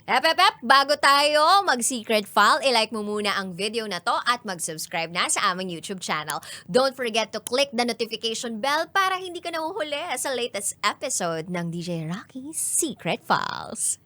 Bago tayo mag-secret file, ilike mo muna ang video na to at mag-subscribe na sa aming YouTube channel. Don't forget to click the notification bell para hindi ka nahuhuli sa latest episode ng DJ Raqi's Secret Files.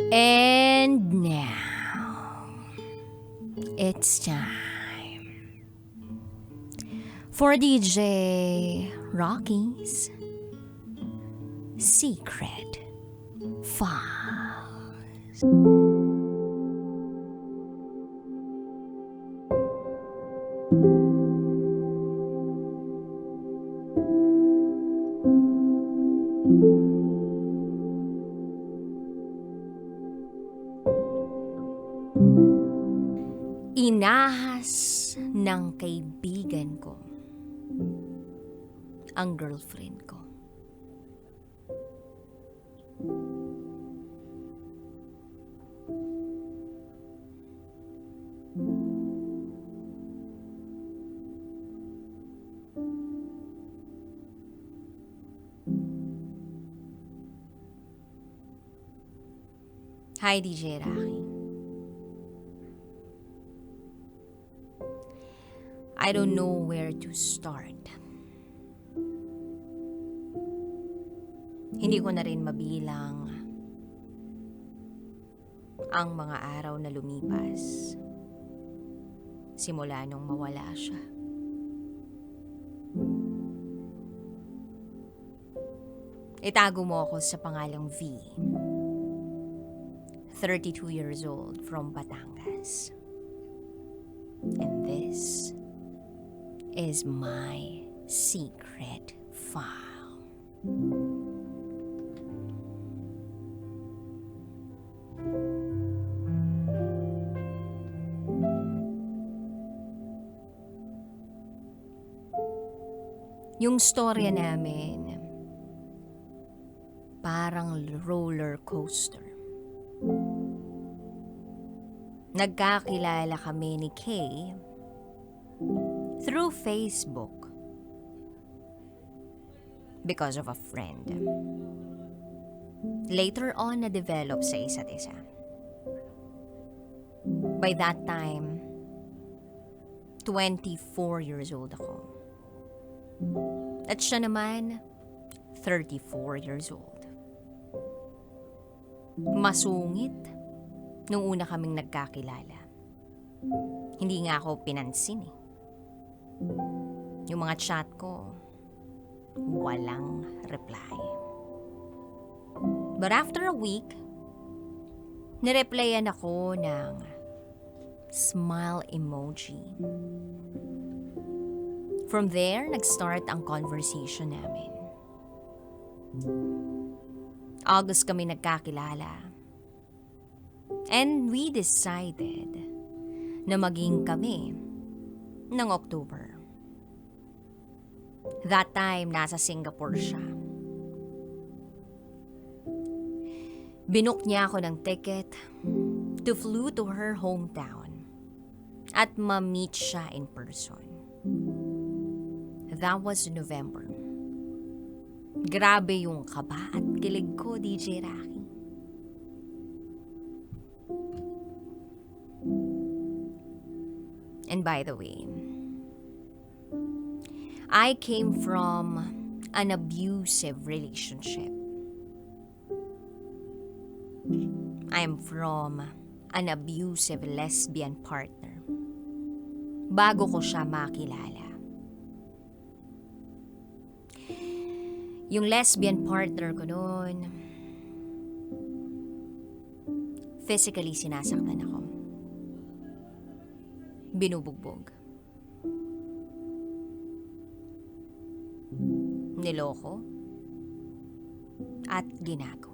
And now, it's time for DJ Raqi's Secret Files. Inahas ng kaibigan ko ang girlfriend ko. Hi, DJ Raqi. I don't know where to start. Hindi ko na rin mabilang ang mga araw na lumipas simula nung mawala siya. Itago mo ako sa pangalang V. 32 years old from Batangas. And this is my secret file. Yung storya namin, parang roller coaster. Nagkakilala kami ni Kay through Facebook because of a friend. Later on, na-develop sa isa't isa. By that time, 24 years old ako. At siya naman, 34 years old. Masungit nung una kaming nagkakilala. Hindi nga ako pinansin eh. Yung mga chat ko, walang reply. But after a week, nireplyan ako ng smile emoji. From there, nag-start ang conversation namin. August kami nagkakilala. And we decided na maging kami ng October. That time, nasa Singapore siya. Binook niya ako ng ticket to flew to her hometown at ma-meet siya in person. That was November. Grabe yung kaba at kilig ko, DJ Raqi. And by the way, I came from an abusive relationship. I am from an abusive lesbian partner. Bago ko siya makilala. Yung lesbian partner ko noon, physically sinasaktan ako. Binubugbog. Niloko. At ginago.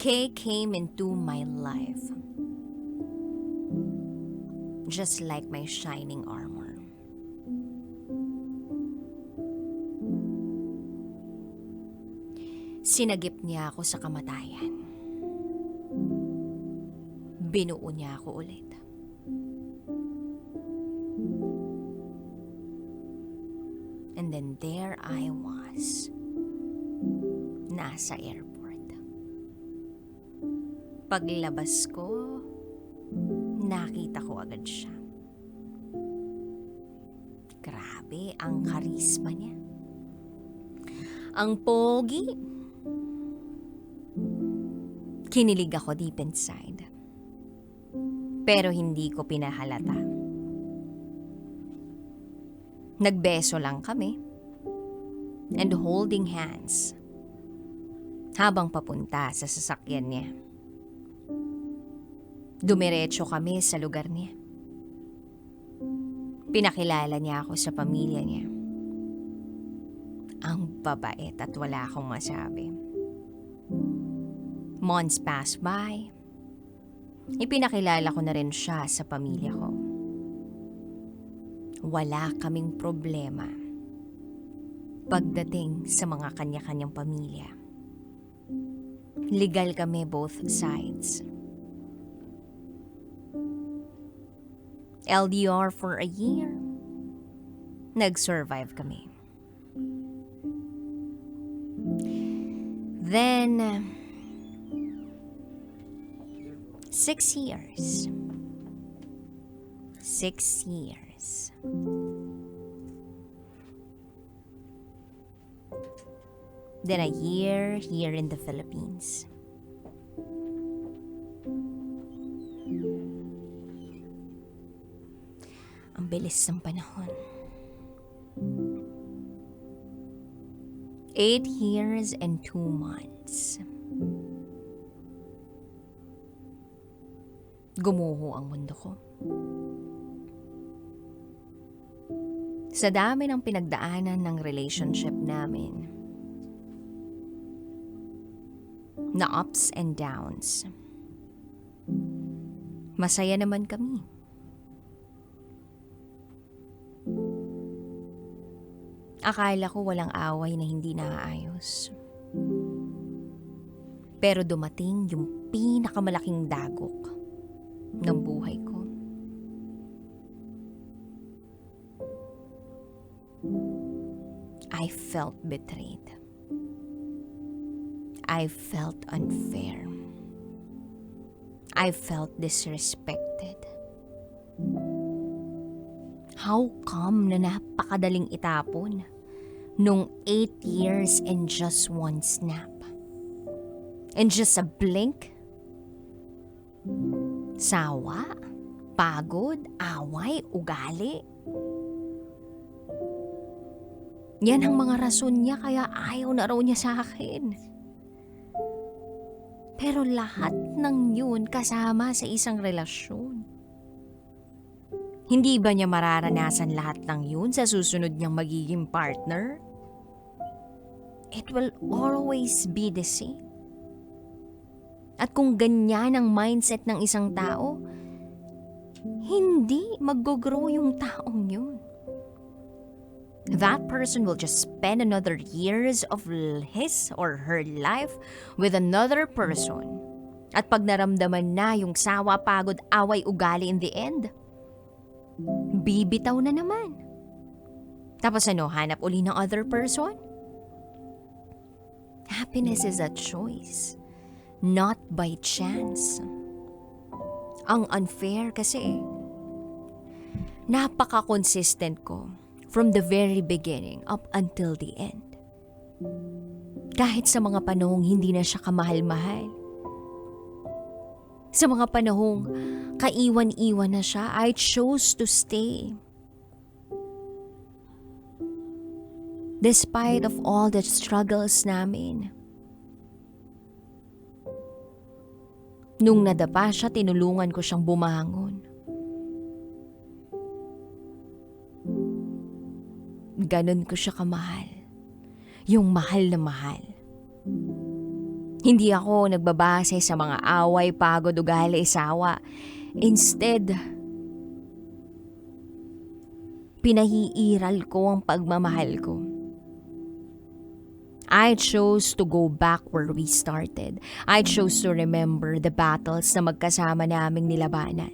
Kay came into my life just like my shining armor. Sinagip niya ako sa kamatayan. Binuo niya ako ulit. And then there I was. Nasa airport. Paglabas ko, nakita ko agad siya. Grabe ang karisma niya. Ang pogi. Kinilig ako deep inside. Pero hindi ko pinahalata. Nagbeso lang kami. And holding hands. Habang papunta sa sasakyan niya. Dumiretso kami sa lugar niya. Pinakilala niya ako sa pamilya niya. Ang babait at wala akong masabi. Months passed by. Ipinakilala ko na rin siya sa pamilya ko. Wala kaming problema pagdating sa mga kanya-kanyang pamilya. Legal kami both sides. LDR for a year. Nag-survive kami. Then, 6 years. 6 years. Then a year here in the Philippines. Ang bilis ng panahon. 8 years and 2 months. Gumuho ang mundo ko. Sa dami ng pinagdaanan ng relationship namin, na ups and downs, masaya naman kami. Akala ko walang away na hindi naaayos. Pero dumating yung pinakamalaking dagok ng buhay ko. I felt betrayed. I felt unfair. I felt disrespected. How come na napakadaling itapon nung 8 years and just one snap? And just a blink? Sawa, pagod, away, ugali. Yan ang mga rason niya kaya ayaw na raw niya sa akin. Pero lahat ng yun kasama sa isang relasyon. Hindi ba niya mararanasan lahat ng yun sa susunod niyang magiging partner? It will always be the same. At kung ganyan ang mindset ng isang tao, hindi mag-grow yung taong yun. That person will just spend another years of his or her life with another person. At pag naramdaman na yung sawa, pagod, away, ugali in the end, bibitaw na naman. Tapos hanap uli ng other person? Happiness is a choice, not by chance. Ang unfair kasi, napaka-consistent ko from the very beginning up until the end. Kahit sa mga panahong hindi na siya kamahal-mahal. Sa mga panahong kaiwan-iwan na siya, I chose to stay. Despite of all the struggles namin. Nung nadapa siya, tinulungan ko siyang bumangon. Ganon ko siya kamahal. Yung mahal na mahal. Hindi ako nagbabase sa mga away, pagod, ugali, sawa. Instead, pinahiiral ko ang pagmamahal ko. I chose to go back where we started. I chose to remember the battles na magkasama naming nilabanan.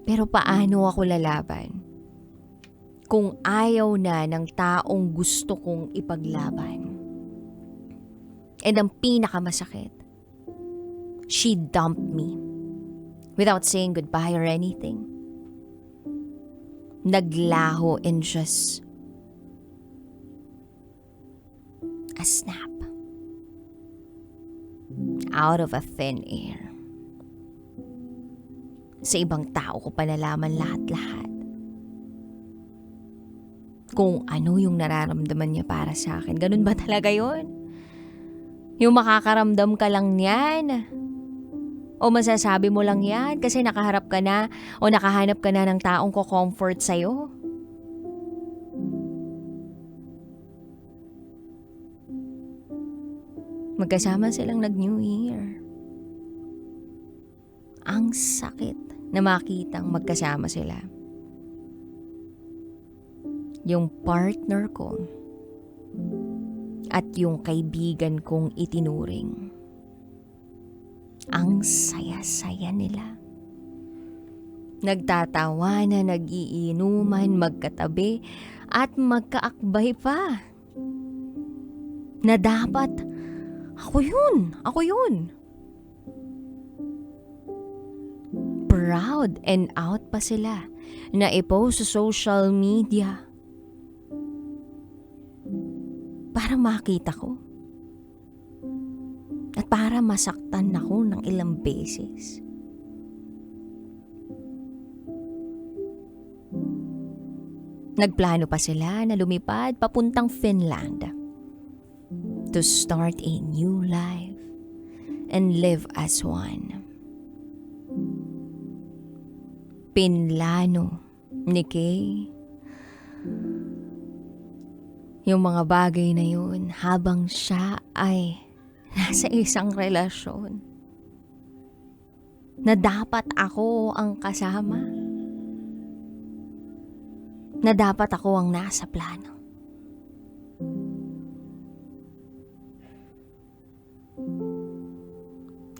Pero paano ako lalaban kung ayaw na ng taong gusto kong ipaglaban? And ang pinakamasakit, she dumped me without saying goodbye or anything. Naglaho in just a snap. Out of a thin air. Sa ibang tao ko pa nalaman lahat-lahat. Kung ano yung nararamdaman niya para sa akin. Ganun ba talaga yon? Yung makakaramdam ka lang yan? O masasabi mo lang yan kasi nakaharap ka na o nakahanap ka na ng taong ko-comfort sa'yo? Magkasama silang nag-New Year. Ang sakit na makitang magkasama sila. Yung partner ko at yung kaibigan kong itinuring. Ang saya-saya nila. Nagtatawanan, nagiinuman, magkatabi at magkaakbay pa. Na dapat ako yun. Proud and out pa sila na i-post sa social media para makita ko at para masaktan ako ng ilang beses. Nagplano pa sila na lumipad papuntang Finland to start a new life and live as one. Pinlano ni Kay yung mga bagay na yun habang siya ay nasa isang relasyon na dapat ako ang kasama, na dapat ako ang nasa plano.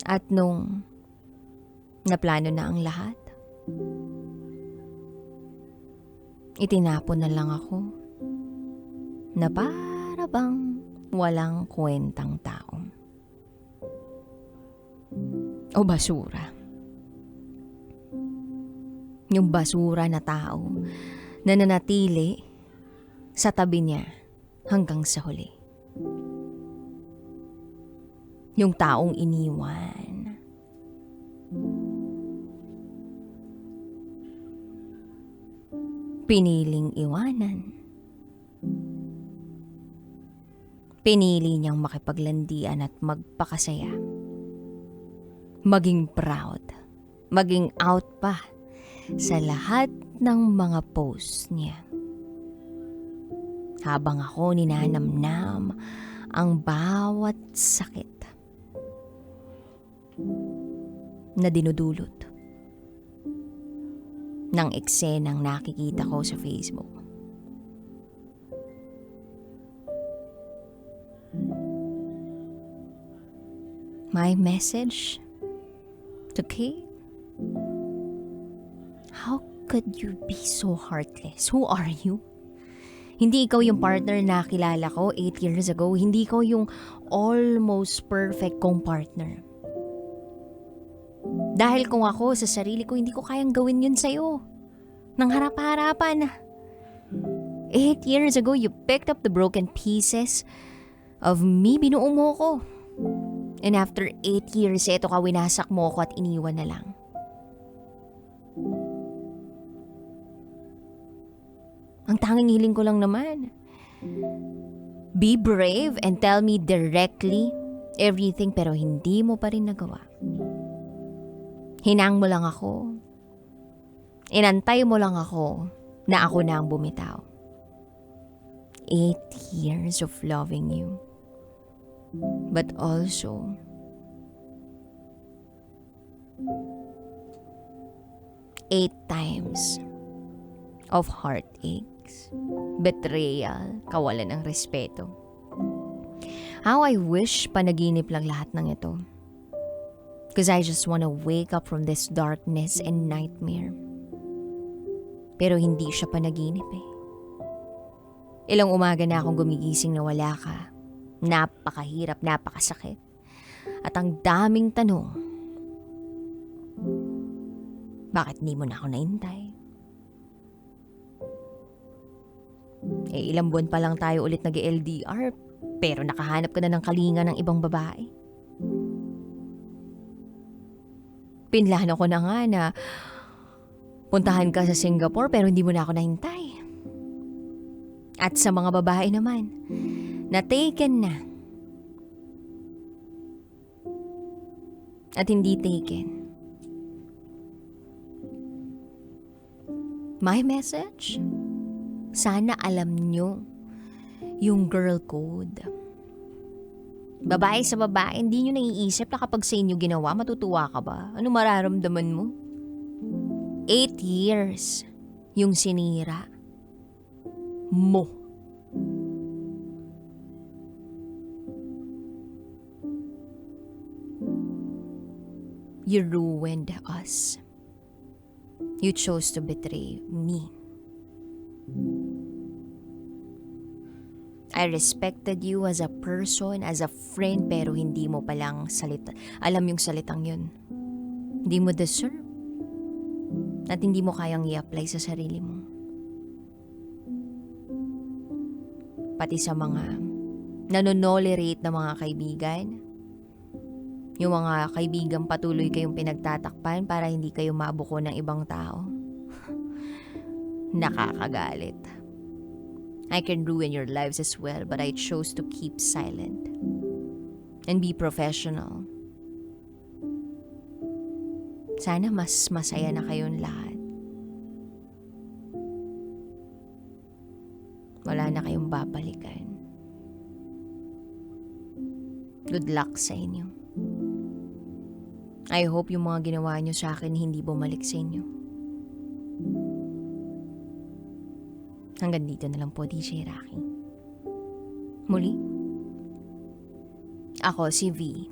At nung naplano na ang lahat, itinapon na lang ako na para bang walang kwentang tao. O basura. Yung basura na tao na nanatili sa tabi niya hanggang sa huli. Yung taong iniwan. Piniling iwanan. Pinili niyang makipaglandian at magpakasaya. Maging proud. Maging out pa sa lahat ng mga posts niya. Habang ako ninanamnam ang bawat sakit na dinudulot ng eksenang nakikita ko sa Facebook. My message to Kate? How could you be so heartless? Who are you? Hindi ikaw yung partner na kilala ko 8 years ago. Hindi ikaw yung almost perfect kong partner. Dahil kung ako sa sarili ko, hindi ko kayang gawin yun sa'yo. Nang harap-harapan. 8 years ago, you picked up the broken pieces of me. Binuo mo ko. And after 8 years, eto ka, winasak mo ko at iniwan na lang. Ang tanging hiling ko lang naman, be brave and tell me directly everything, pero hindi mo pa rin nagawa. Hinang mo lang ako. Inantay mo lang ako na ako na ang bumitaw. 8 years of loving you. But also 8 times of heartaches, betrayal, kawalan ng respeto. How I wish panaginip lang lahat ng ito. Because I just wanna wake up from this darkness and nightmare. Pero hindi siya panaginip eh. Ilang umaga na akong gumigising na wala ka. Napakahirap, napakasakit. At ang daming tanong. Bakit hindi mo na ako naintay? Ilang buwan pa lang tayo ulit nag-LDR, pero nakahanap ka na ng kalinga ng ibang babae. Pinlano ko na nga na puntahan ka sa Singapore pero hindi mo na ako nahintay. At sa mga babae naman, na taken na. At hindi taken. My message? Sana alam nyo yung girl code. Babae sa babae, hindi nyo naiisip na kapag sa inyo ginawa, matutuwa ka ba? Ano mararamdaman mo? 8 years yung sinira mo. You ruined us. You chose to betray me. I respected you as a person, as a friend, pero hindi mo palang alam yung salitang yun. Hindi mo deserve. At hindi mo kayang i-apply sa sarili mo. Pati sa mga nanonolerate na mga kaibigan. Yung mga kaibigan patuloy kayong pinagtatakpan para hindi kayo mabuko ng ibang tao. Nakakagalit. I can ruin your lives as well, but I chose to keep silent and be professional. Sana mas masaya na kayong lahat. Wala na kayong babalikan. Good luck sa inyo. I hope yung mga ginawa nyo sa akin hindi bumalik sa inyo. Hanggang dito na lang po, DJ Raqi. Muli, ako si V.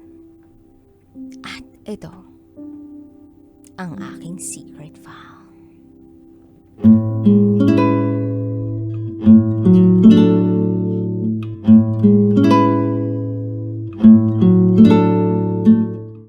At ito, ang aking secret file.